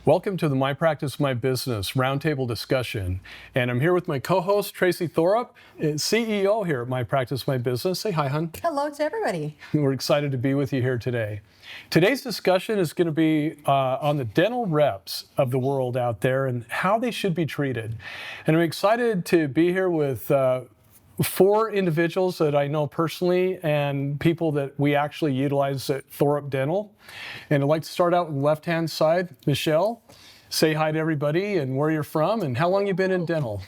Welcome to the My Practice, My Business Roundtable discussion. And I'm here with my co-host, Tracy Thorup, CEO here at My Practice, My Business. Say hi, hon. Hello to everybody. We're excited to be with you here today. Today's discussion is going to be on the dental reps of the world out there and how they should be treated. And I'm excited to be here with four individuals that I know personally and people that we actually utilize at Thorup Dental. And I'd like to start out with the left-hand side. Michelle, say hi to everybody and where you're from and how long you've been in dental.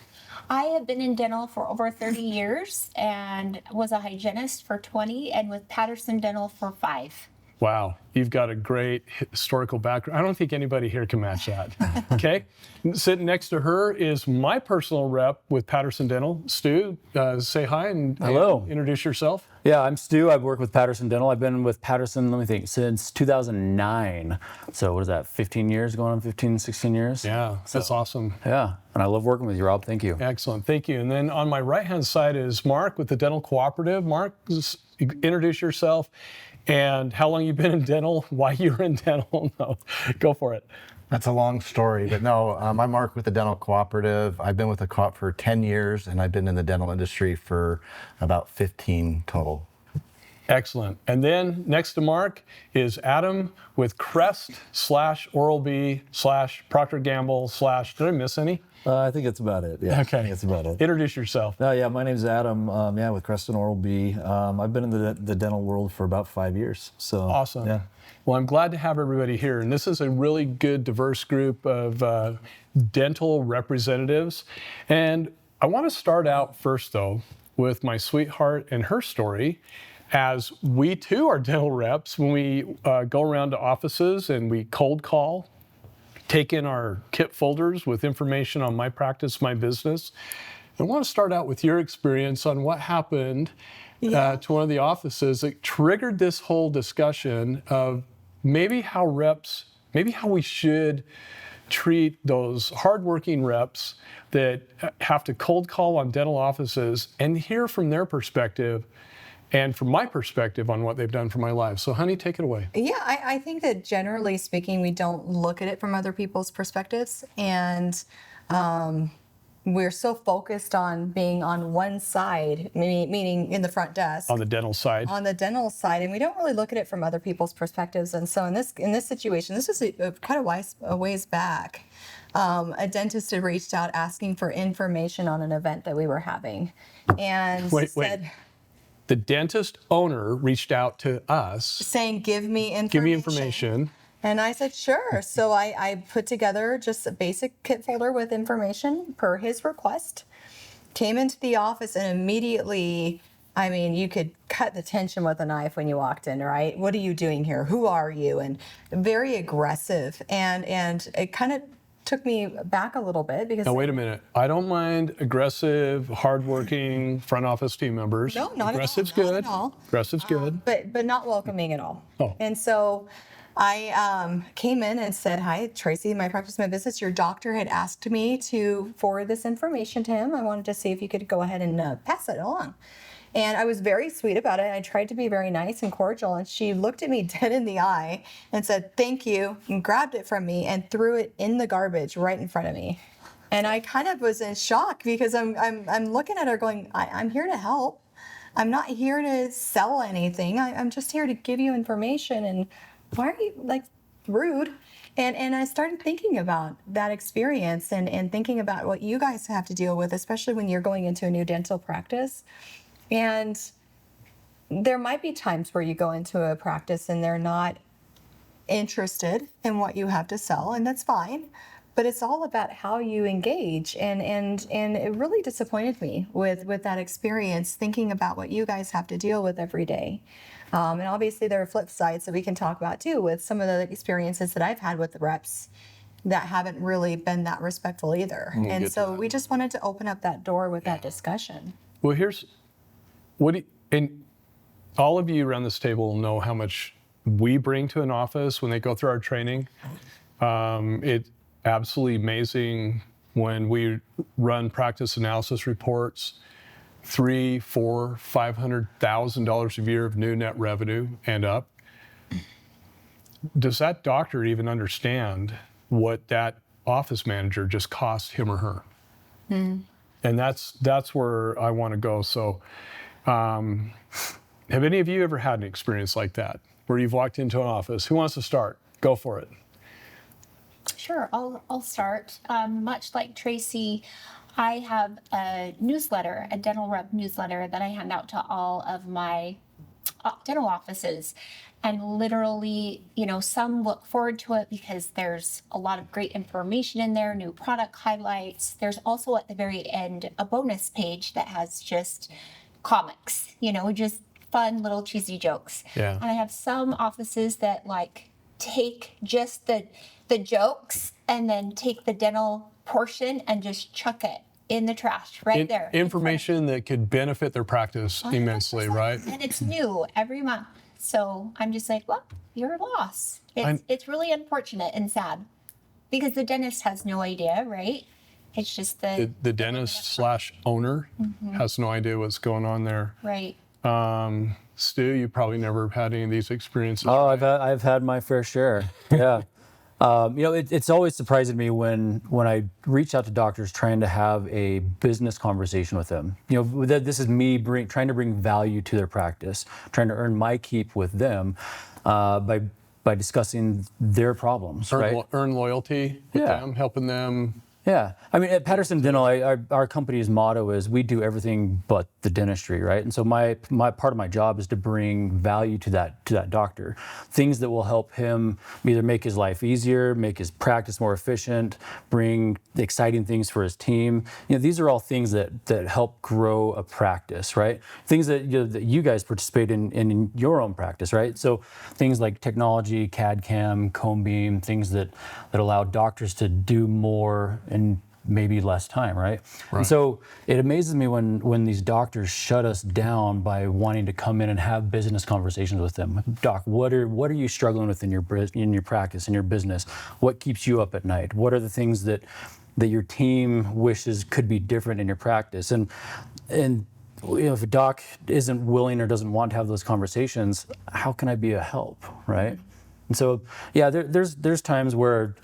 I have been in dental for over 30 years and was a hygienist for 20 and with Patterson Dental for 5. Wow, you've got a great historical background. I don't think anybody here can match that. Okay, sitting next to her is my personal rep with Patterson Dental, Stu. Say hi and hello. Introduce yourself. Yeah, I'm Stu. I've worked with Patterson Dental. I've been with Patterson, let me think, since 2009. So what is that, 15 years, going on 15, 16 years? Yeah, that's awesome. Yeah, and I love working with you, Rob. Thank you. Excellent, thank you. And then on my right-hand side is Mark with the Dental Cooperative. Mark, just introduce yourself and how long you've been in dental, why you're in dental. No, go for it. That's a long story, but no, I'm Mark with the Dental Cooperative. I've been with the co-op for 10 years, and I've been in the dental industry for about 15 total. Excellent. And then next to Mark is Adam with Crest/Oral-B/Procter / did I miss any? I think that's about it. Yeah. Okay. I think that's about it. Introduce yourself. Yeah, my name's Adam. With Crest and Oral-B. I've been in the dental world for about 5 years. So awesome. Yeah. Well, I'm glad to have everybody here. And this is a really good, diverse group of dental representatives. And I want to start out first, though, with my sweetheart and her story, as we, too, are dental reps when we go around to offices and we cold call, take in our kit folders with information on My Practice, My Business. I want to start out with your experience on what happened to one of the offices that triggered this whole discussion of maybe how we should treat those hardworking reps that have to cold call on dental offices and hear from their perspective and from my perspective on what they've done for my life. So, honey, take it away. Yeah, I think that generally speaking, we don't look at it from other people's perspectives. And we're so focused on being on one side, meaning in the front desk. On the dental side. On the dental side, and we don't really look at it from other people's perspectives. And so in this situation, this was kind of a ways back. A dentist had reached out asking for information on an event that we were having. And Wait. The dentist owner reached out to us saying, give me information. Give me information. And I said, sure. So I put together just a basic kit folder with information per his request, came into the office, and immediately, you could cut the tension with a knife when you walked in, right? What are you doing here? Who are you? And very aggressive. And it kind of took me back a little bit because... Now, wait a minute. I don't mind aggressive, hardworking front office team members. No, not Aggressive's at all. good. Not at all. Aggressive's good. But not welcoming at all. Oh. And so I came in and said, hi, Tracy, My Practice, My Business. Your doctor had asked me to forward this information to him. I wanted to see if you could go ahead and pass it along. And I was very sweet about it. I tried to be very nice and cordial. And she looked at me dead in the eye and said, thank you, and grabbed it from me and threw it in the garbage right in front of me. And I kind of was in shock because I'm looking at her going, I'm here to help. I'm not here to sell anything. I'm just here to give you information. And why are you rude? And I started thinking about that experience and thinking about what you guys have to deal with, especially when you're going into a new dental practice. And there might be times where you go into a practice and they're not interested in what you have to sell, and that's fine. But it's all about how you engage. And it really disappointed me with that experience, thinking about what you guys have to deal with every day. And obviously there are flip sides that we can talk about too with some of the experiences that I've had with the reps that haven't really been that respectful either. And so we just wanted to open up that door with that discussion. Well, and all of you around this table know how much we bring to an office when they go through our training. It's absolutely amazing when we run practice analysis reports, $300,000, $400,000, $500,000 a year of new net revenue and up. Does that doctor even understand what that office manager just cost him or her. And that's where I want to go. So have any of you ever had an experience like that, where you've walked into an office? Who wants to start? Go for it. Sure, I'll start. Much like Tracy, I have a newsletter, a dental rep newsletter that I hand out to all of my dental offices. And literally, some look forward to it because there's a lot of great information in there, new product highlights. There's also at the very end a bonus page that has just comics, just fun little cheesy jokes. Yeah. And I have some offices that take just the jokes and then take the dental portion and just chuck it in the trash there. Information that could benefit their practice immensely, 100%. right? And it's new every month. So I'm just like, well, you're a loss. It's really unfortunate and sad because the dentist has no idea, right? It's just the dentist / owner has no idea what's going on there. Right. Stu, you probably never had any of these experiences. Oh, I've had my fair share. Yeah. It's always surprising me when I reach out to doctors trying to have a business conversation with them. This is me trying to bring value to their practice, trying to earn my keep with them by discussing their problems, right? Earn loyalty with them, helping them. Yeah, I mean, at Patterson Dental, our company's motto is we do everything but the dentistry, right? And so my part of my job is to bring value to that doctor, things that will help him either make his life easier, make his practice more efficient, bring exciting things for his team. These are all things that help grow a practice, right? Things that that you guys participate in your own practice, right? So things like technology, CAD/CAM, cone beam, things that allow doctors to do more in maybe less time, right? And so it amazes me when these doctors shut us down by wanting to come in and have business conversations with them. Doc, what are you struggling with in your practice, in your business? What keeps you up at night? What are the things that your team wishes could be different in your practice? And if a doc isn't willing or doesn't want to have those conversations, how can I be a help, right? And so, yeah, there's times where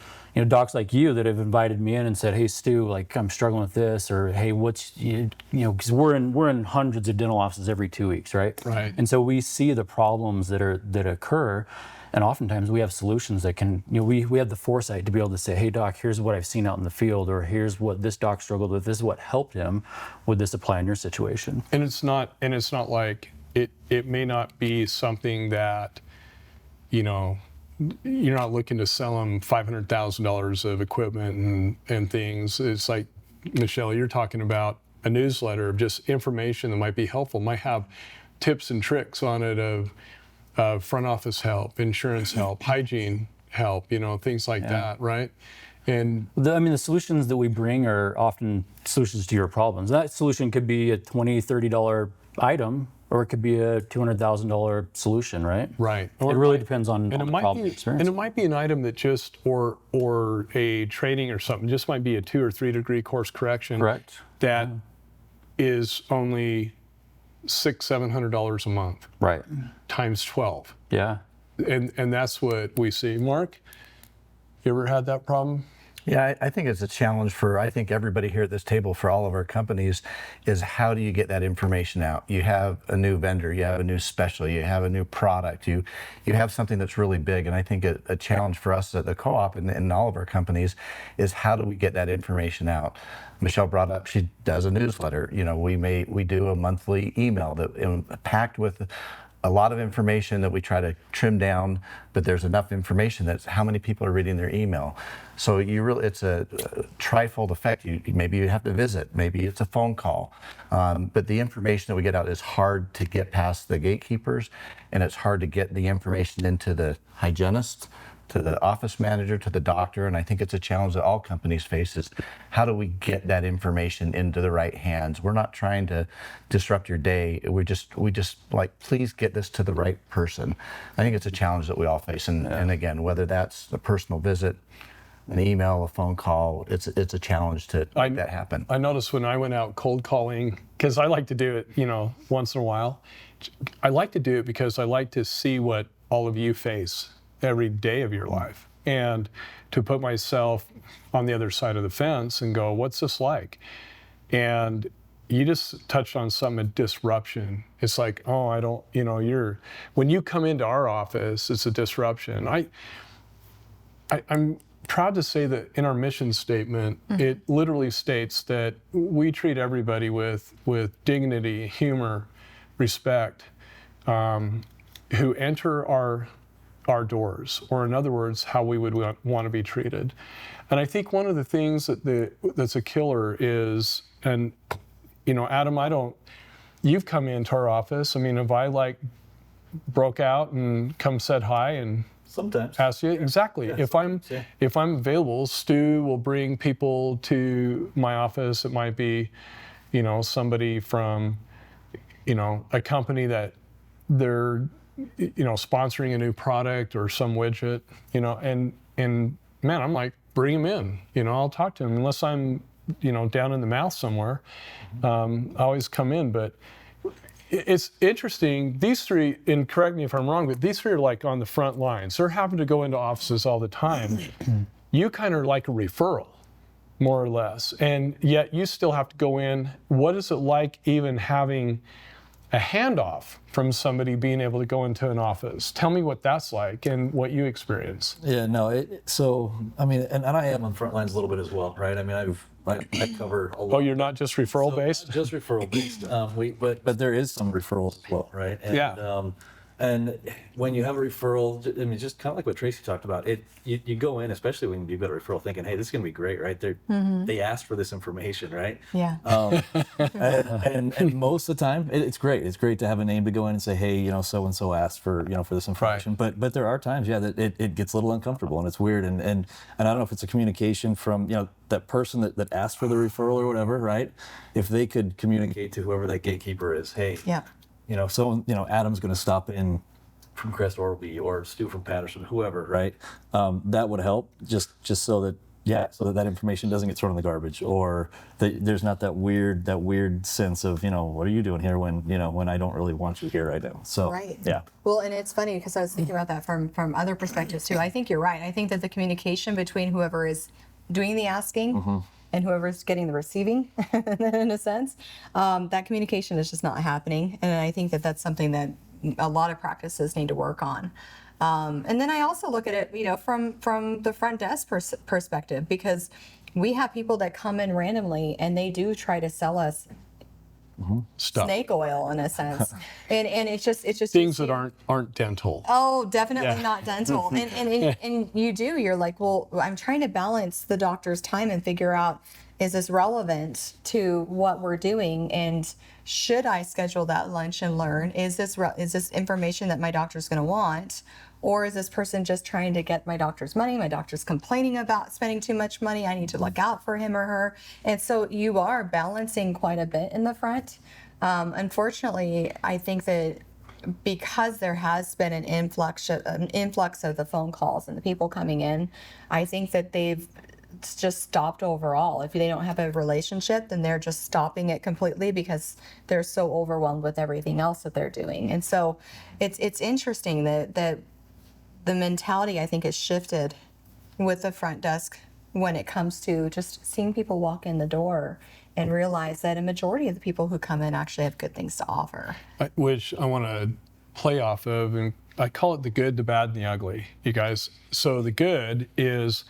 docs like you that have invited me in and said, "Hey, Stu, I'm struggling with this," or "Hey, because we're in hundreds of dental offices every 2 weeks, right? Right. And so we see the problems that occur, and oftentimes we have solutions that can, we have the foresight to be able to say, "Hey, doc, here's what I've seen out in the field," or "Here's what this doc struggled with. This is what helped him. Would this apply in your situation?" And it's not like it may not be something that you're not looking to sell them $500,000 of equipment and things. It's like, Michelle, you're talking about a newsletter of just information that might be helpful, might have tips and tricks on it of front office help, insurance help, hygiene help, things like that, right? And the solutions that we bring are often solutions to your problems. That solution could be a $20, $30 item, or it could be a $200,000 solution, right? Right. It really depends on the problem experience. And it might be an item that just, or a training or something, just might be a 2 or 3 degree course correction. Correct. That is only $600-700 a month. Right. Times 12. Yeah. And that's what we see. Mark, you ever had that problem? Yeah, I think it's a challenge for, I think everybody here at this table, for all of our companies, is how do you get that information out? You have a new vendor, you have a new special, you have a new product, you have something that's really big. And I think a challenge for us at the co-op and all of our companies is how do we get that information out? Michelle brought up, she does a newsletter. We do a monthly email that packed with a lot of information that we try to trim down, but there's enough information that's how many people are reading their email. So it's a trifold effect. Maybe you have to visit, maybe it's a phone call, but the information that we get out is hard to get past the gatekeepers, and it's hard to get the information into the hygienist, to the office manager, to the doctor. And I think it's a challenge that all companies face, is how do we get that information into the right hands? We're not trying to disrupt your day. We just like, please get this to the right person. I think it's a challenge that we all face. And again, whether that's a personal visit, an email, a phone call, it's a challenge to make that happen. I noticed when I went out cold calling, because I like to do it, once in a while. I like to do it because I like to see what all of you face every day of your life. and to put myself on the other side of the fence and go, what's this like? And you just touched on something, disruption. It's like, oh, I don't, when you come into our office, it's a disruption. I'm proud to say that in our mission statement, it literally states that we treat everybody with dignity, humor, respect, who enter our doors, or in other words, how we would want to be treated. And I think one of the things that's a killer is, and Adam, you've come into our office. I mean, have I broke out and come said hi and Sometimes. asked you? Exactly. Yeah, If I'm available, Stu will bring people to my office. It might be, somebody from, a company that they're, sponsoring a new product or some widget, and man, I'm like, bring him in. I'll talk to him unless I'm, down in the mouth somewhere. I always come in, but it's interesting. These three, and correct me if I'm wrong, but these three are on the front lines. They're having to go into offices all the time. You kind of are like a referral, more or less, and yet you still have to go in. What is it like even having a handoff from somebody being able to go into an office? Tell me what that's like and what you experience. Yeah, no. So I mean, and I am on front lines a little bit as well, right? I mean, I cover a lot. Oh, you're not just referral based? Just referral based. But there is some referrals as well, right? And, Yeah. And when you have a referral, I mean, just kind of like what Tracy talked about, you go in, especially when you get a referral, thinking, hey, this is going to be great, right? They asked for this information, right? Yeah. And most of the time, it's great. It's great to have a name to go in and say, hey, so and so asked for this information. Right. But there are times, that it gets a little uncomfortable and it's weird. And I don't know if it's a communication from that person that asked for the referral or whatever, right? If they could communicate to whoever that gatekeeper is, hey, Yeah. Adam's going to stop in from Crest Orby or Stu from Patterson, whoever, right? That would help just so that information doesn't get thrown in the garbage, or there's not that weird sense of, what are you doing here when I don't really want you here right now. So, Right. yeah. Well, and it's funny because I was thinking about that from other perspectives too. I think you're right. I think that the communication between whoever is doing the asking and whoever's getting the receiving, in a sense, that communication is just not happening. And I think that that's something that a lot of practices need to work on. And then I also look at it, from the front desk perspective, because we have people that come in randomly and they do try to sell us Stuff. snake oil in a sense, and it's just Things that aren't dental. Oh, definitely Yeah. not dental. And you're like, well, I'm trying to balance the doctor's time and figure out, is this relevant to what we're doing? And should I schedule that lunch and learn? Is this information that my doctor's going to want? Or is this person just trying to get my doctor's money? My doctor's complaining about spending too much money. I need to look out for him or her. And so you are balancing quite a bit in the front. Unfortunately, I think that because there has been an influx of the phone calls and the people coming in, I think that they've just stopped overall. If they don't have a relationship, then they're just stopping it completely because they're so overwhelmed with everything else that they're doing. And so it's interesting that the mentality, I think, has shifted with the front desk when it comes to just seeing people walk in the door and realize that a majority of the people who come in actually have good things to offer. Which I want to play off of, and I call it the good, the bad, and the ugly, you guys. So the good is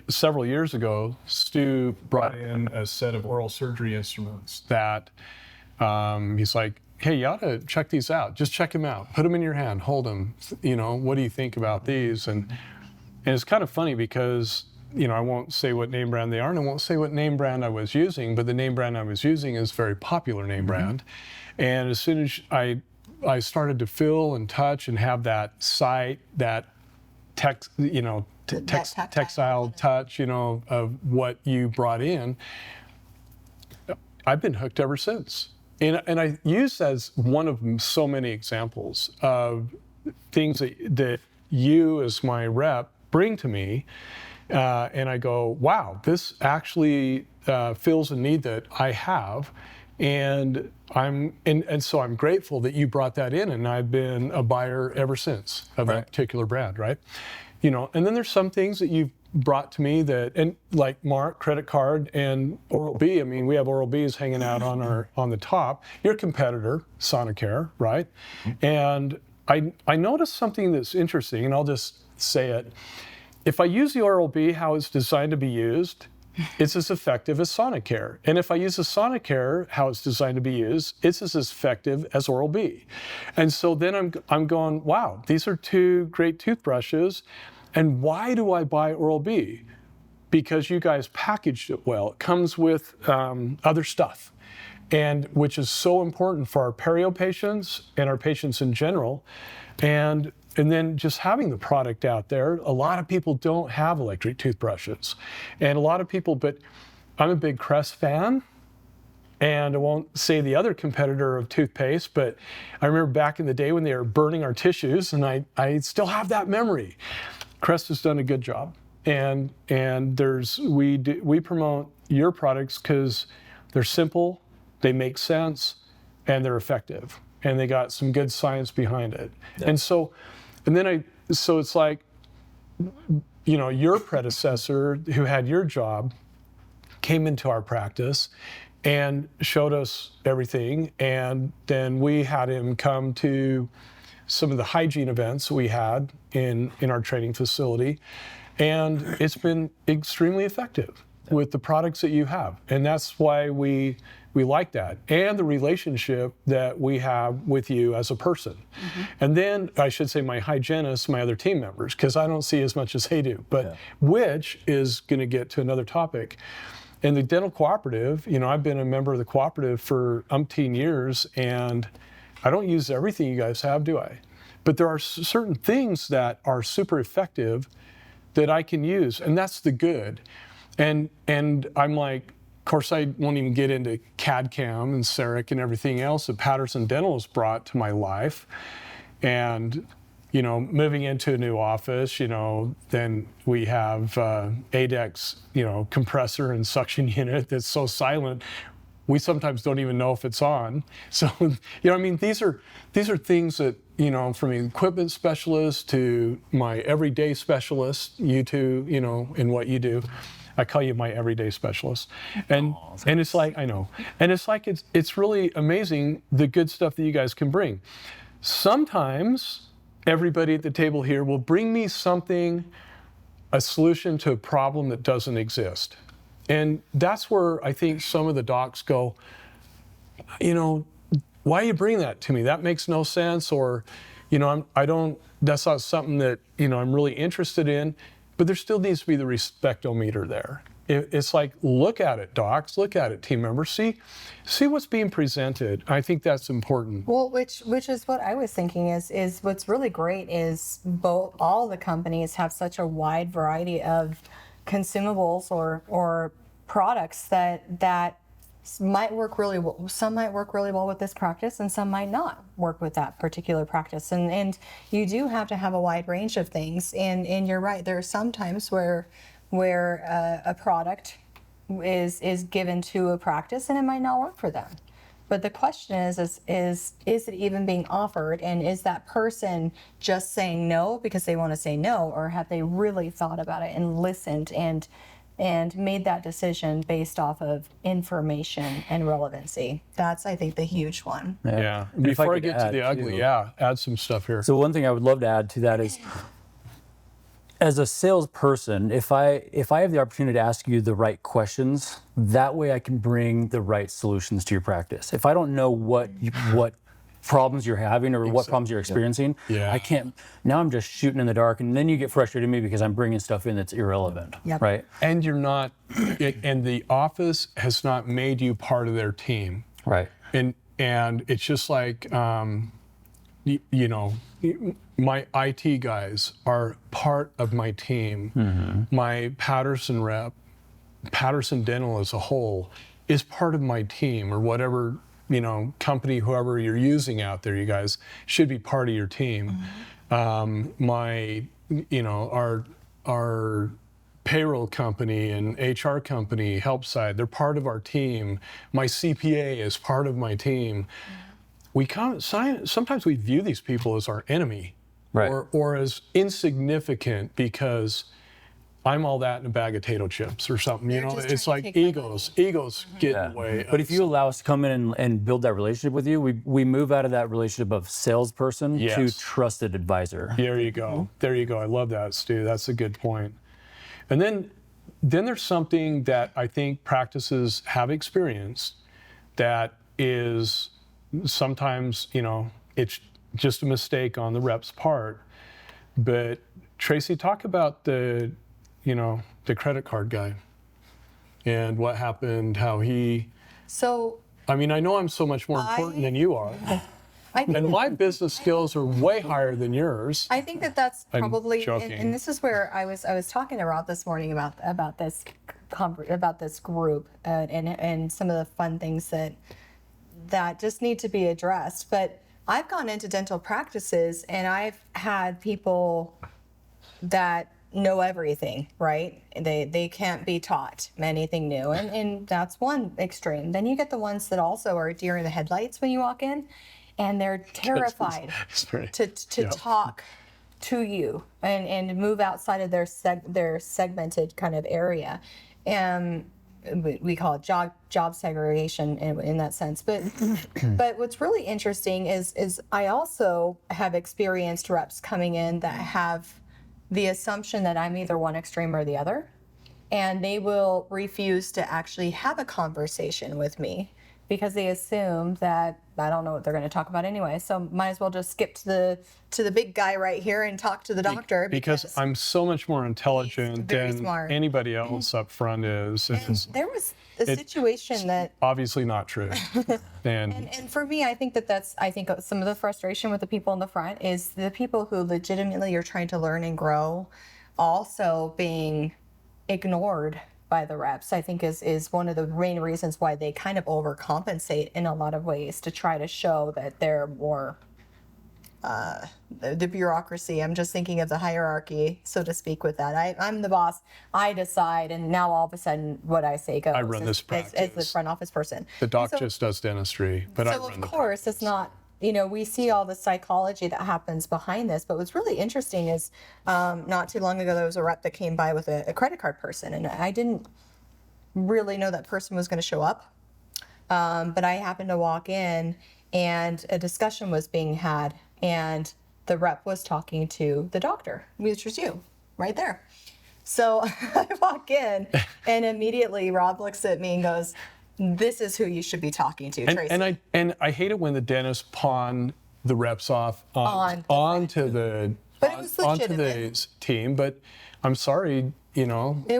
several years ago, Stu brought in a set of oral surgery instruments that he's like, hey, you ought to check these out. Just check them out. Put them in your hand. Hold them. What do you think about these? And it's kind of funny because, I won't say what name brand they are, and I won't say what name brand I was using, but the name brand I was using is a very popular name brand. And as soon as I started to feel and touch and have that sight, that tactile touch, of what you brought in, I've been hooked ever since. And I use as one of so many examples of things that you as my rep bring to me, and I go, wow, this actually fills a need that I have, and so I'm grateful that you brought that in, and I've been a buyer ever since of that particular brand, right? And then there's some things that you've brought to me that, and like Mark, credit card, and Oral-B. I mean, we have Oral-B's hanging out on the top. Your competitor, Sonicare, right? And I noticed something that's interesting, and I'll just say it. If I use the Oral-B how it's designed to be used, it's as effective as Sonicare. And if I use the Sonicare how it's designed to be used, it's as effective as Oral-B. And so then I'm going, wow, these are two great toothbrushes. And why do I buy Oral-B? Because you guys packaged it well. It comes with other stuff, and which is so important for our perio patients and our patients in general. And then just having the product out there, a lot of people don't have electric toothbrushes. And a lot of people, but I'm a big Crest fan. And I won't say the other competitor of toothpaste, but I remember back in the day when they were burning our tissues, and I still have that memory. Crest has done a good job. And we promote your products because they're simple, they make sense, and they're effective. And they got some good science behind it. Yeah. So it's like, your predecessor who had your job came into our practice and showed us everything. And then we had him come to some of the hygiene events we had in our training facility. And it's been extremely effective with the products that you have. And that's why we like that, and the relationship that we have with you as a person. And then I should say my hygienists, my other team members, because I don't see as much as they do, but which is going to get to another topic. In the dental cooperative, I've been a member of the cooperative for umpteen years, and I don't use everything you guys have, do I? But there are certain things that are super effective that I can use, and that's the good. And I'm like, of course, I won't even get into CAD/CAM and CEREC and everything else that Patterson Dental has brought to my life. And, moving into a new office, then we have ADEX, compressor and suction unit that's so silent, we sometimes don't even know if it's on. So, these are things that, from the equipment specialist to my everyday specialist, you two, in what you do. I call you my everyday specialist. And it's like, I know. And it's like, it's really amazing the good stuff that you guys can bring. Sometimes everybody at the table here will bring me a solution to a problem that doesn't exist. And that's where I think some of the docs go, why are you bringing that to me? That makes no sense. Or, that's not something that, I'm really interested in. But there still needs to be the respectometer there. It's like, look at it, docs, look at it, team members, see what's being presented. I think that's important. Well, which is what I was thinking is what's really great is all the companies have such a wide variety of consumables or products that might work really well. Some might work really well with this practice, and some might not work with that particular practice. And you do have to have a wide range of things. And you're right. There are some times where a product is given to a practice, and it might not work for them. But the question is it even being offered, and is that person just saying no because they want to say no, or have they really thought about it and listened and made that decision based off of information and relevancy? That's, I think, the huge one. Yeah. And if I Before I could get to the add, ugly, too. add some stuff here. So one thing I would love to add to that is, as a salesperson, if I have the opportunity to ask you the right questions, that way I can bring the right solutions to your practice. If I don't know what problems you're having or what problems you're experiencing, I can't. Now I'm just shooting in the dark, and then you get frustrated with me because I'm bringing stuff in that's irrelevant, right? And you're not, and the office has not made you part of their team, right? And it's just like, my IT guys are part of my team. My Patterson rep, Patterson Dental as a whole, is part of my team, or whatever, company, whoever you're using out there, you guys should be part of your team. Our payroll company and HR company, help side, they're part of our team. My CPA is part of my team. Sometimes we view these people as our enemy. Right. or as insignificant because I'm all that in a bag of potato chips or something. You They're know, just it's trying to like take my egos get in the way. But if you allow us to come in and build that relationship with you, we move out of that relationship of salesperson to Yes. trusted advisor. There you go. There you go. I love that, Stu. That's a good point. And then there's something that I think practices have experienced that is sometimes, it's just a mistake on the rep's part. But Tracy, talk about the credit card guy and what happened, how he, So I mean, I know I'm so much more important than you are. I think And my business skills are way higher than yours. I think that's I'm probably, and, joking. this is where I was talking to Rob this morning about this group and some of the fun things that just need to be addressed. But I've gone into dental practices and I've had people that know everything, right? They can't be taught anything new, and that's one extreme. Then you get the ones that also are deer in the headlights when you walk in, and they're terrified to Yeah. talk to you and move outside of their segmented kind of area. And we call it job segregation in that sense. But but what's really interesting is I also have experienced reps coming in that have the assumption that I'm either one extreme or the other, and they will refuse to actually have a conversation with me because they assume that I don't know what they're going to talk about anyway. So might as well just skip to the big guy right here and talk to the doctor Because I'm so much more intelligent very than smart. anybody else up front is. It's there was a situation that obviously not true. And and for me, I think I think some of the frustration with the people in the front is the people who legitimately are trying to learn and grow also being ignored by the reps. I think is one of the main reasons why they kind of overcompensate in a lot of ways to try to show that they're more the bureaucracy. I'm just thinking of the hierarchy, so to speak, with that. I'm the boss. I decide, and now all of a sudden, what I say goes. I run this as the practice. front office person. the doc So- just does dentistry, but I so run of the course, it's not, we see all the psychology that happens behind this, but what's really interesting is not too long ago, there was a rep that came by with a credit card person, and I didn't really know that person was going to show up. But I happened to walk in and a discussion was being had, and the rep was talking to the doctor, which was you, right there. So I walk in, and immediately Rob looks at me and goes, "This is who you should be talking to, Tracy." And I hate it when the dentists pawn the reps off onto the But it was onto legitimate. the team. But I'm sorry, It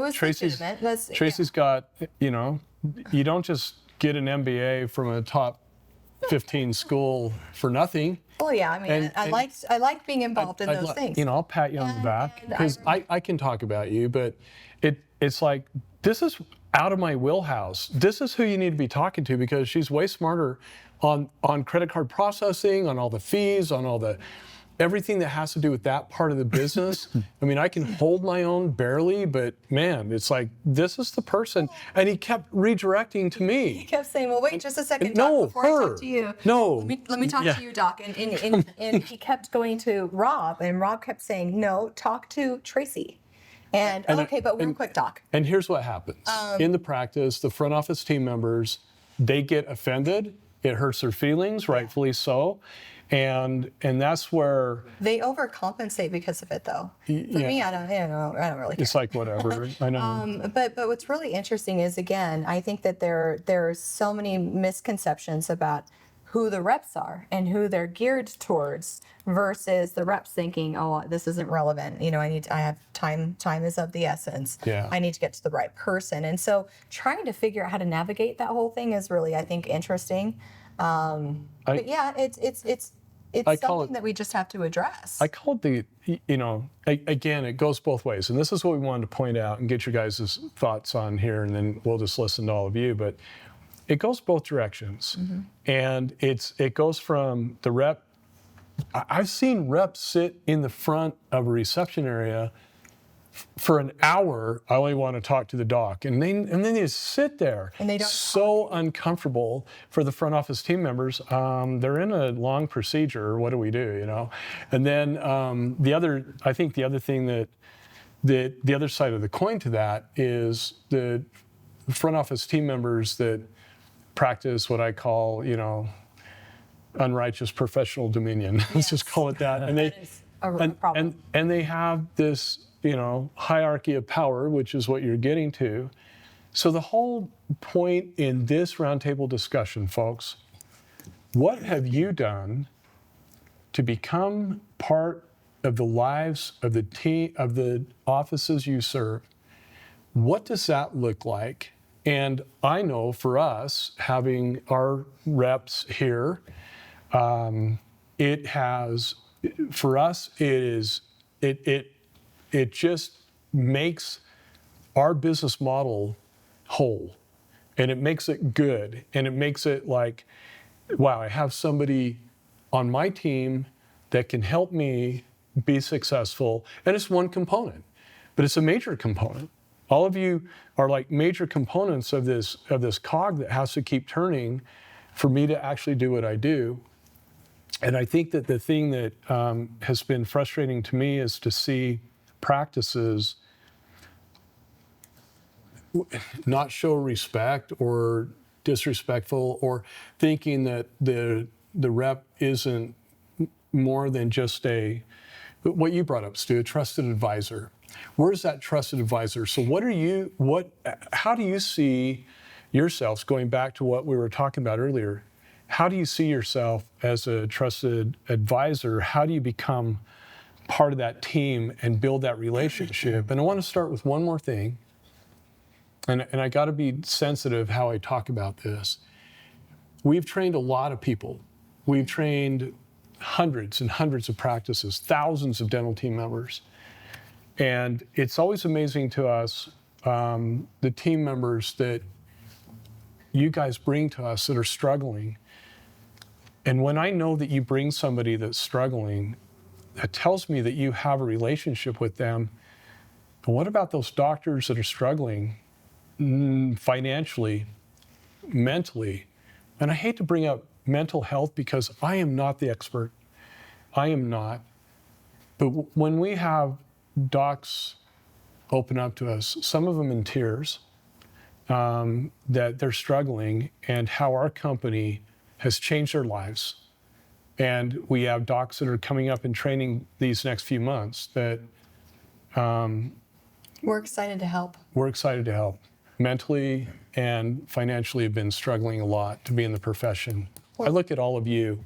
was Tracy's legitimate. Tracy's got, you don't just get an MBA from a top 15 school for nothing. Well, yeah, I mean, I liked being involved in those things. I'll pat you on the back and because I can talk about you, but it's like, this is out of my wheelhouse. This is who you need to be talking to because she's way smarter on credit card processing, on all the fees, on all the everything that has to do with that part of the business. I mean, I can hold my own barely, but man, it's like, this is the person. And he kept redirecting to me. He kept saying, "Well, wait just a second, Doc, No, before I her. talk to you. No. Let me talk Yeah. to you, Doc." And he kept going to Rob, and Rob kept saying, "No, talk to Tracy." And okay, but real quick, Doc. And here's what happens. In the practice, the front office team members, they get offended. It hurts their feelings, rightfully so. And that's where They overcompensate because of it, though. For me, I don't really care. it's like whatever. I know. But what's really interesting is, again, I think that there's so many misconceptions about who the reps are and who they're geared towards versus the reps thinking, "Oh, this isn't relevant. I have time is of the essence. Yeah. I need to get to the right person." And so trying to figure out how to navigate that whole thing is really, I think, interesting. But yeah, it's I call something it- that we just have to address. I call it again, it goes both ways. And this is what we wanted to point out and get your guys' thoughts on here, and then we'll just listen to all of you. But it goes both directions. And it goes from the rep. I've seen reps sit in the front of a reception area for an hour, I only want to talk to the doc. And then they just sit there. And they don't so uncomfortable for the front office team members. They're in a long procedure. What do we do, you know? And then I think the other thing that the other side of the coin to that is the front office team members that practice what I call, you know, unrighteous professional dominion. Let's just call it that. And That is a problem. and they have this, you know, hierarchy of power, which is what you're getting to. So the whole point in this roundtable discussion, folks, what have you done to become part of the lives of the team, of the offices you serve? What does that look like? And I know for us, having our reps here, it has, for us, it just makes our business model whole, and it makes it good, and it makes it like, wow, I have somebody on my team that can help me be successful. And it's one component, but it's a major component. All of you are like major components of this cog that has to keep turning for me to actually do what I do. And I think that the thing that has been frustrating to me is to see practices not show respect or disrespectful, or thinking that the rep isn't more than just what you brought up, Stu, a trusted advisor. Where's that trusted advisor? So how do you see yourselves, going back to what we were talking about earlier, how do you see yourself as a trusted advisor? How do you become part of that team and build that relationship? And I want to start with one more thing, and I got to be sensitive how I talk about this. We've trained a lot of people. We've trained hundreds and hundreds of practices, thousands of dental team members. And it's always amazing to us, the team members that you guys bring to us that are struggling. And when I know that you bring somebody that's struggling, it tells me that you have a relationship with them. But what about those doctors that are struggling financially, mentally? And I hate to bring up mental health because I am not the expert. I am not. But when we have docs open up to us, some of them in tears, that they're struggling and how our company has changed their lives. And we have docs that are coming up in training these next few months that We're excited to help. we're excited to help. Mentally and financially have been struggling a lot to be in the profession. I look at all of you,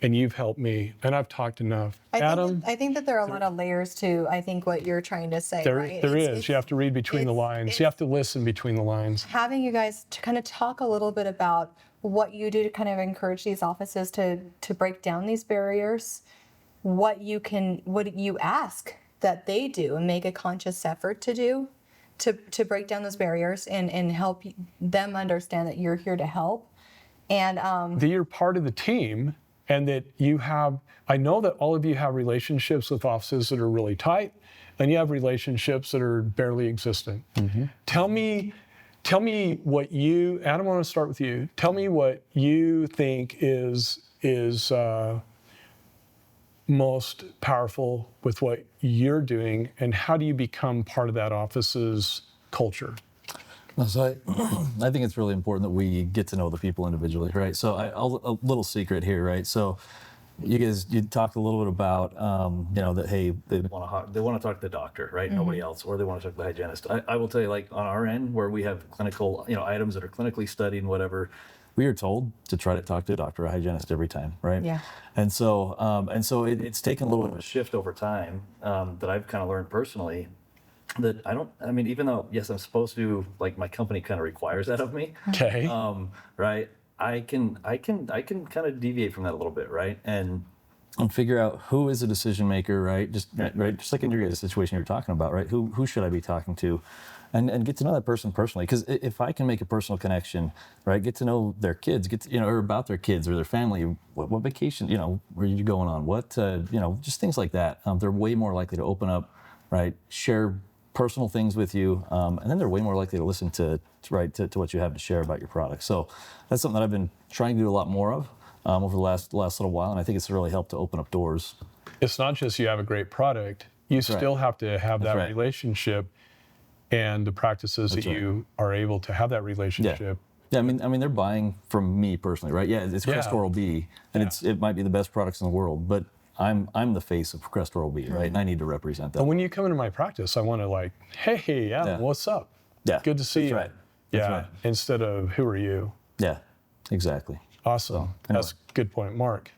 and you've helped me, and I've talked enough. Adam, I think that there are a lot of layers to, I think, what you're trying to say, right? there It's- is. You have to read between the lines. You have to listen between the lines. having you guys to kind of talk a little bit about what you do to kind of encourage these offices to break down these barriers, what you ask that they do and make a conscious effort to do to break down those barriers and help them understand that you're here to help. And That you're part of the team, and that you have, I know that all of you have relationships with offices that are really tight, and you have relationships that are barely existent. Tell me what you, Adam, I want to start with you. Tell me what you think is most powerful with what you're doing, and how do you become part of that office's culture? So I think it's really important that we get to know the people individually, right? So a little secret here, right? So you talked a little bit about, that, hey, they want to talk to the doctor, right? Nobody else, or they want to talk to the hygienist. I will tell you, like on our end, where we have clinical, items that are clinically studied and whatever, we are told to try to talk to a doctor or a hygienist every time, right? Yeah. And so it's taken a little bit of a shift over time that I've kind of learned personally. That even though, yes, I'm supposed to, like my company kind of requires that of me. Okay. Right. I can kind of deviate from that a little bit, right? And figure out who is a decision maker, right? Just like in your situation you're talking about, right? Who should I be talking to? And get to know that person personally. Because if I can make a personal connection, right, get to know their kids, or about their kids or their family, what vacation, where are you going on? What, just things like that. They're way more likely to open up, right? Share personal things with you, and then they're way more likely to listen to what you have to share about your product. So that's something that I've been trying to do a lot more of over the last little while, and I think it's really helped to open up doors. It's not just you have a great product, you still have to have that right. relationship and the practices that you are able to have that relationship. Yeah, I mean, they're buying from me personally, right? Yeah, it's Crest Oral-B, and it might be the best products in the world, but I'm the face of Crest Oral-B, right? And I need to represent that. And when you come into my practice, I want to like, hey, what's up? Yeah, Good to see you. Right. Yeah, That's right. Instead of who are you? Yeah, exactly. Awesome. That's a good point, Mark.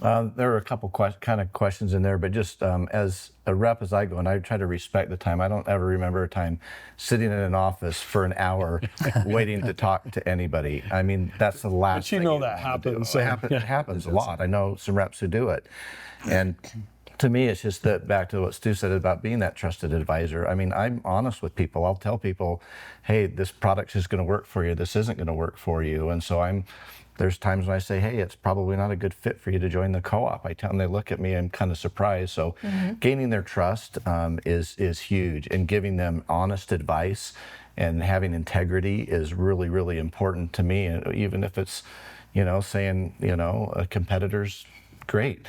There are a couple kind of questions in there, but just as a rep as I go, and I try to respect the time. I don't ever remember a time sitting in an office for an hour waiting to talk to anybody. I mean, that's the last But you thing know you that wanna do. happens. It happens a lot. I know some reps who do it. And to me, it's just that back to what Stu said about being that trusted advisor. I mean, I'm honest with people. I'll tell people, hey, this product is going to work for you. This isn't going to work for you. And so there's times when I say, hey, it's probably not a good fit for you to join the co-op. I tell them, they look at me, I'm kind of surprised. So gaining their trust is huge, and giving them honest advice and having integrity is really, really important to me. And even if it's, saying, a competitor's great,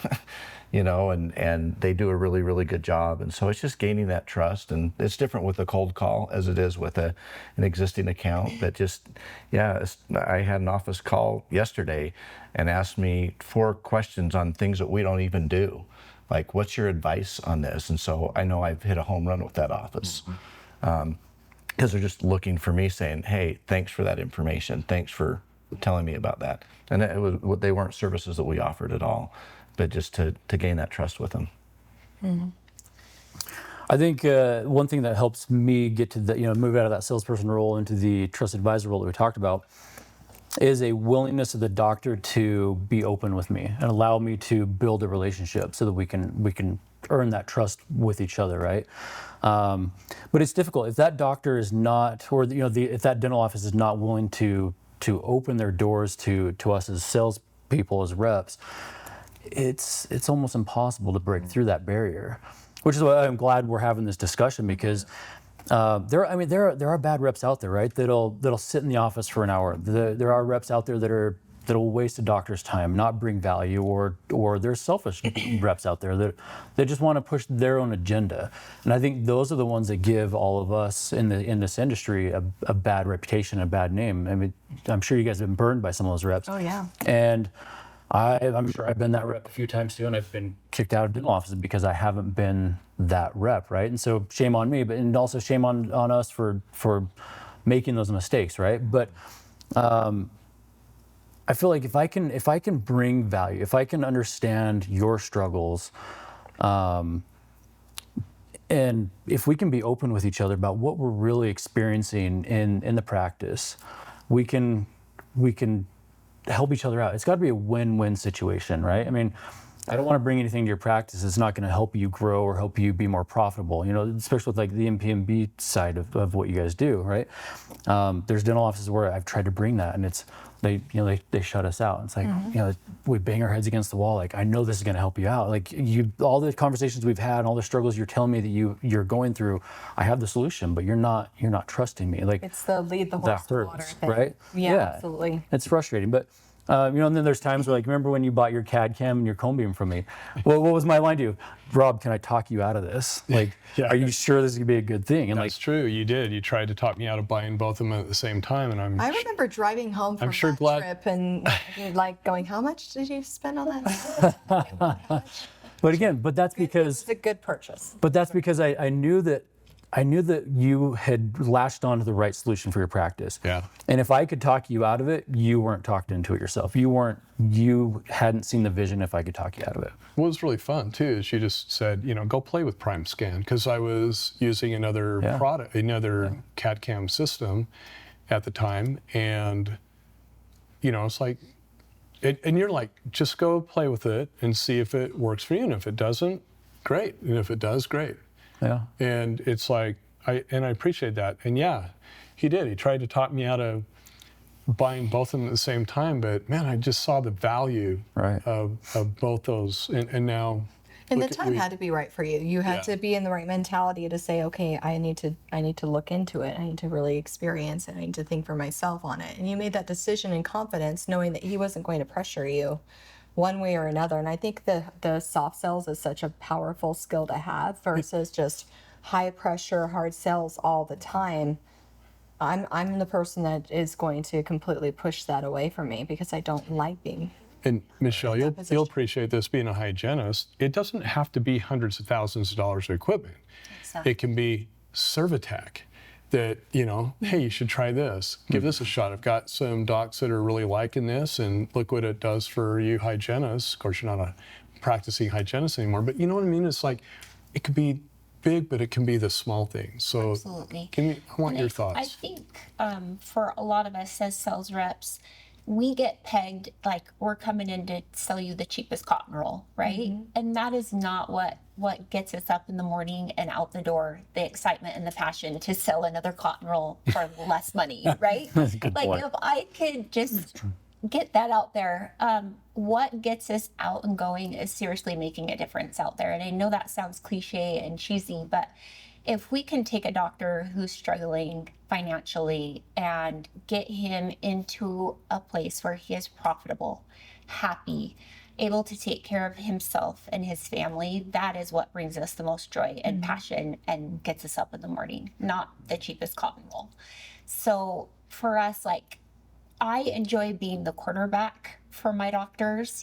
and they do a really, really good job. And so it's just gaining that trust, and it's different with a cold call as it is with an existing account. But just, I had an office call yesterday and asked me 4 questions on things that we don't even do. Like, what's your advice on this? And so I know I've hit a home run with that office. Because they're just looking for me saying, hey, thanks for that information. Thanks for telling me about that. And they weren't services that we offered at all, but just to gain that trust with them. I think one thing that helps me get to the, move out of that salesperson role into the trusted advisor role that we talked about is a willingness of the doctor to be open with me and allow me to build a relationship so that we can earn that trust with each other, right? But it's difficult if that doctor is not, or if that dental office is not willing to open their doors to us as salespeople, as reps. It's almost impossible to break through that barrier, which is why I'm glad we're having this discussion, because there are bad reps out there, right? That'll sit in the office for an hour. There are reps out there that'll waste a doctor's time, not bring value, or there's selfish reps out there that they just want to push their own agenda. And I think those are the ones that give all of us in this industry a bad reputation, a bad name. I mean, I'm sure you guys have been burned by some of those reps. Oh yeah. And I'm sure I've been that rep a few times too, and I've been kicked out of dental offices because I haven't been that rep, right? And so shame on me, and also shame on us for making those mistakes, right? But I feel like if I can bring value, if I can understand your struggles, and if we can be open with each other about what we're really experiencing in the practice, we can help each other out. It's got to be a win-win situation, right? I mean, I don't want to bring anything to your practice that's not going to help you grow or help you be more profitable, especially with like the MPMB side of what you guys do, right? There's dental offices where I've tried to bring that, and they shut us out. It's like, we bang our heads against the wall. Like, I know this is going to help you out. Like, all the conversations we've had and all the struggles you're telling me that you're going through, I have the solution, but you're not trusting me. Like, It's the lead the horse that to hurts, water thing. right? Yeah, absolutely. It's frustrating, but and then there's times where, like, remember when you bought your CAD cam and your cone beam from me? Well, what was my line to you? Rob, can I talk you out of this? Like, are you sure this is gonna be a good thing? And That's true. You did. You tried to talk me out of buying both of them at the same time, and I remember driving home from sure that glad- trip and like going, how much did you spend on that? but that's because It's a good purchase. But that's because I knew that you had latched onto the right solution for your practice. Yeah. And if I could talk you out of it, you weren't talked into it yourself. You hadn't seen the vision if I could talk you out of it. What was really fun too is she just said, go play with Prime Scan, because I was using another product, another CAD CAM system at the time, and it's like, and you're like, just go play with it and see if it works for you, and if it doesn't, great, and if it does, great. Yeah. And it's like, I appreciate that, and yeah, he did. He tried to talk me out of buying both of them at the same time, but man, I just saw the value Right. of both those, and now And the Look, time had to be right for you. You had Yeah. to be in the right mentality to say, okay, I need to look into it. I need to really experience it. I need to think for myself on it. And you made that decision in confidence, knowing that he wasn't going to pressure you one way or another. And I think the soft sells is such a powerful skill to have versus just high pressure, hard sells all the time. I'm the person that is going to completely push that away from me because I don't like being. And Michelle, you'll position. appreciate this being a hygienist. It doesn't have to be hundreds of thousands of dollars of equipment. Exactly. It can be Servitech that, hey, you should try this. Give this a shot. I've got some docs that are really liking this, and look what it does for you hygienists. Of course, you're not a practicing hygienist anymore, but you know what I mean? It's like, it could be big, but it can be the small things. So Absolutely. I want And your I thoughts. think for a lot of us as sales reps, we get pegged like we're coming in to sell you the cheapest cotton roll, right? And that is not what gets us up in the morning and out the door. The excitement and the passion to sell another cotton roll for less money, right? That's a good like point. if I could just get that out there, what gets us out and going is seriously making a difference out there. And I know that sounds cliche and cheesy, but if we can take a doctor who's struggling financially and get him into a place where he is profitable, happy, able to take care of himself and his family, that is what brings us the most joy and passion and gets us up in the morning, not the cheapest cotton wool. So for us, like, I enjoy being the quarterback for my doctors,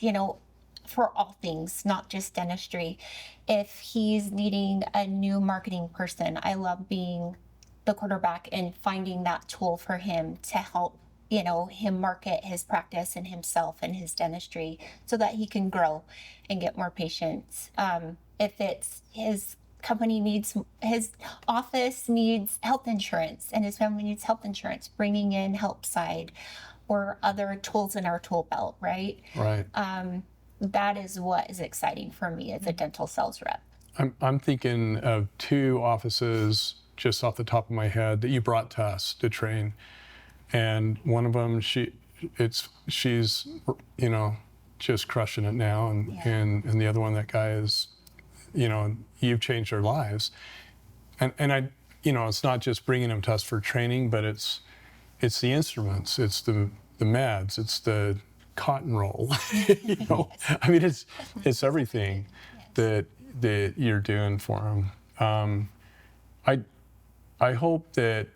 for all things, not just dentistry. If he's needing a new marketing person, I love being the quarterback and finding that tool for him to help, him market his practice and himself and his dentistry so that he can grow and get more patients. If it's his his office needs health insurance and his family needs health insurance, bringing in help side or other tools in our tool belt, right? Right. That is what is exciting for me as a dental sales rep. I'm thinking of two offices just off the top of my head that you brought to us to train, and one of them she's just crushing it now, and the other one, that guy is, you've changed their lives, and I it's not just bringing them to us for training, but it's the instruments, it's the meds, it's the cotton roll. I mean, it's everything that you're doing for them. I hope that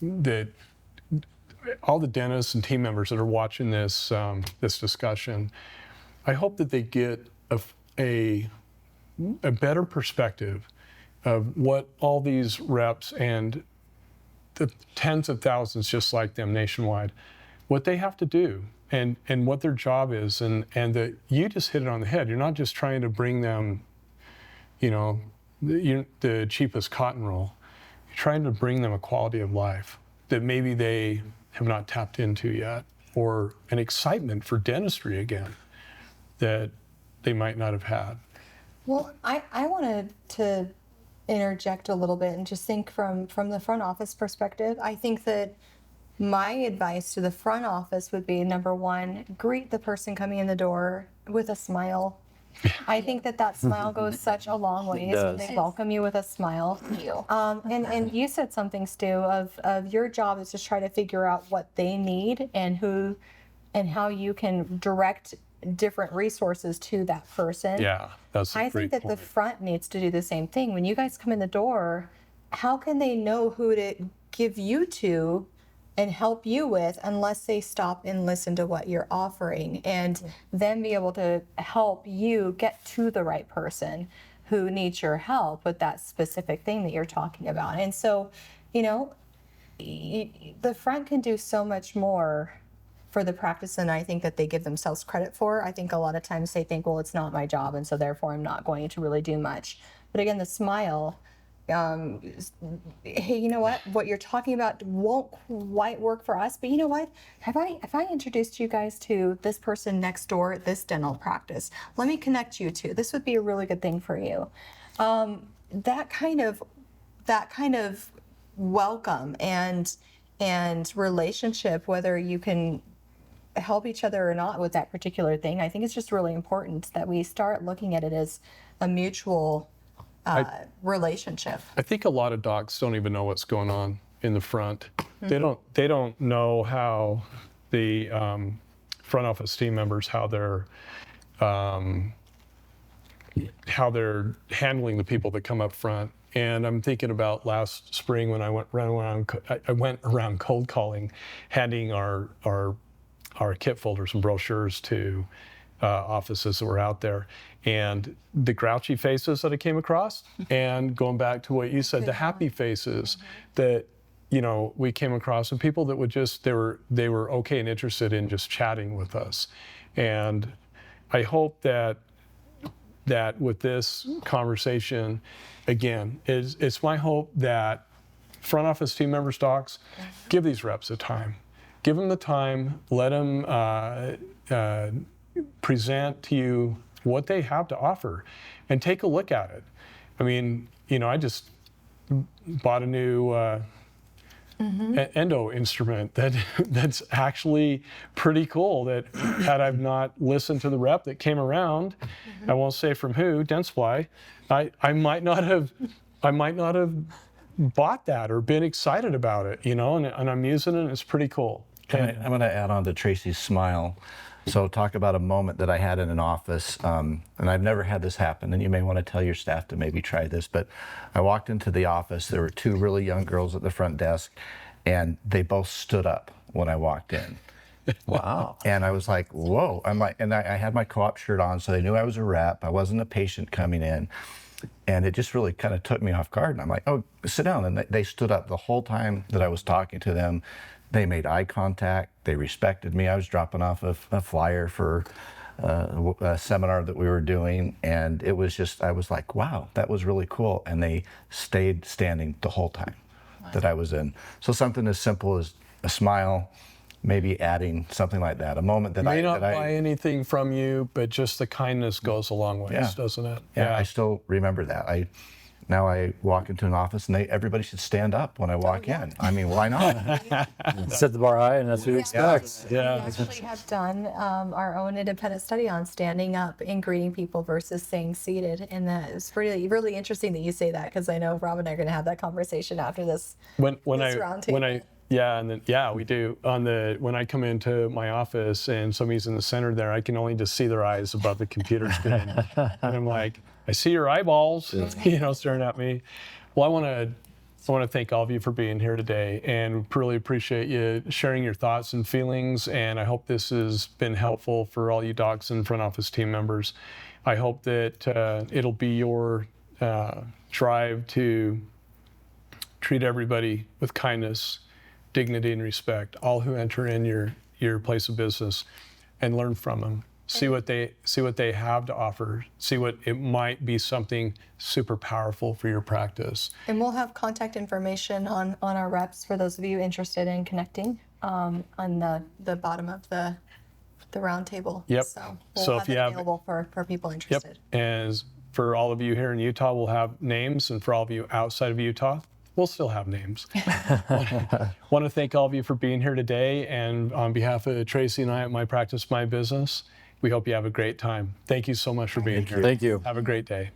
that all the dentists and team members that are watching this discussion, I hope that they get a better perspective of what all these reps and the tens of thousands just like them nationwide, what they have to do and what their job is, and that you just hit it on the head. You're not just trying to bring them, the cheapest cotton roll. You're trying to bring them a quality of life that maybe they have not tapped into yet, or an excitement for dentistry again that they might not have had. Well, I wanted to interject a little bit and just think from the front office perspective. I think that my advice to the front office would be, number one, greet the person coming in the door with a smile. I think that smile goes such a long way. does. They welcome you with a smile. And you said something, Stu, of your job is to try to figure out what they need and how you can direct different resources to that person. Yeah, that's a I great think that point. the front needs to do the same thing. When you guys come in the door, how can they know who to give you to and help you with unless they stop and listen to what you're offering, and then be able to help you get to the right person who needs your help with that specific thing that you're talking about. And so, the front can do so much more for the practice than I think that they give themselves credit for. I think a lot of times they think, well, it's not my job, and so therefore I'm not going to really do much. But again, the smile, hey, you know what you're talking about won't quite work for us, but you know what, if I introduced you guys to this person next door at this dental practice, let me connect you to, this would be a really good thing for you. That kind of welcome and relationship, whether you can help each other or not with that particular thing. I think it's just really important that we start looking at it as a mutual relationship. I think a lot of docs don't even know what's going on in the front. They don't know how the front office team members, how they're handling the people that come up front. And I'm thinking about last spring when I went around cold calling, handing our kit folders and brochures to offices that were out there, and the grouchy faces that I came across, and going back to what you said, the happy faces that we came across, and people that would just they were okay and interested in just chatting with us. And I hope that with this conversation, again, it's my hope that front office team members, docs, give these reps the time. Give them the time, let them present to you what they have to offer, and take a look at it. I mean, I just bought a new endo instrument that's actually pretty cool, that had I not listened to the rep that came around, I won't say from who, Dentsply, I might not have bought that or been excited about it, and I'm using it and it's pretty cool. I'm going to add on to Tracy's smile. So talk about a moment that I had in an office, and I've never had this happen, and you may want to tell your staff to maybe try this, but I walked into the office, there were two really young girls at the front desk, and they both stood up when I walked in. Wow. And I was like, whoa. I had my co-op shirt on, so they knew I was a rep. I wasn't a patient coming in. And it just really kind of took me off guard. And I'm like, oh, sit down. And they stood up the whole time that I was talking to them. They made eye contact. They respected me. I was dropping off a flyer for a seminar that we were doing. And it was just, I was like, wow, that was really cool. And they stayed standing the whole time that I was in. So something as simple as a smile, maybe adding something like that, a moment that May not buy anything from you, but just the kindness goes a long ways, doesn't it? Yeah, I still remember that. Now I walk into an office and everybody should stand up when I walk in. I mean, why not? Set the bar high, and that's what we expect. We actually have done our own independent study on standing up and greeting people versus staying seated, and that is really interesting that you say that, because I know Rob and I are going to have that conversation after this. Roundtable. We do. When I come into my office and somebody's in the center there, I can only just see their eyes above the computer screen, and I'm like, I see your eyeballs, staring at me. Well, I want to thank all of you for being here today, and really appreciate you sharing your thoughts and feelings. And I hope this has been helpful for all you docs and front office team members. I hope that it'll be your drive to treat everybody with kindness, dignity, and respect, all who enter in your place of business, and learn from them. See what they have to offer. See what it might be, something super powerful for your practice. And we'll have contact information on our reps for those of you interested in connecting on the bottom of the roundtable. Yep. So we'll have it available for people interested. Yep. And for all of you here in Utah, we'll have names, and for all of you outside of Utah, we'll still have names. Want to thank all of you for being here today, and on behalf of Tracy and I at My Practice, My Business, we hope you have a great time. Thank you so much for being here. Thank you. Have a great day.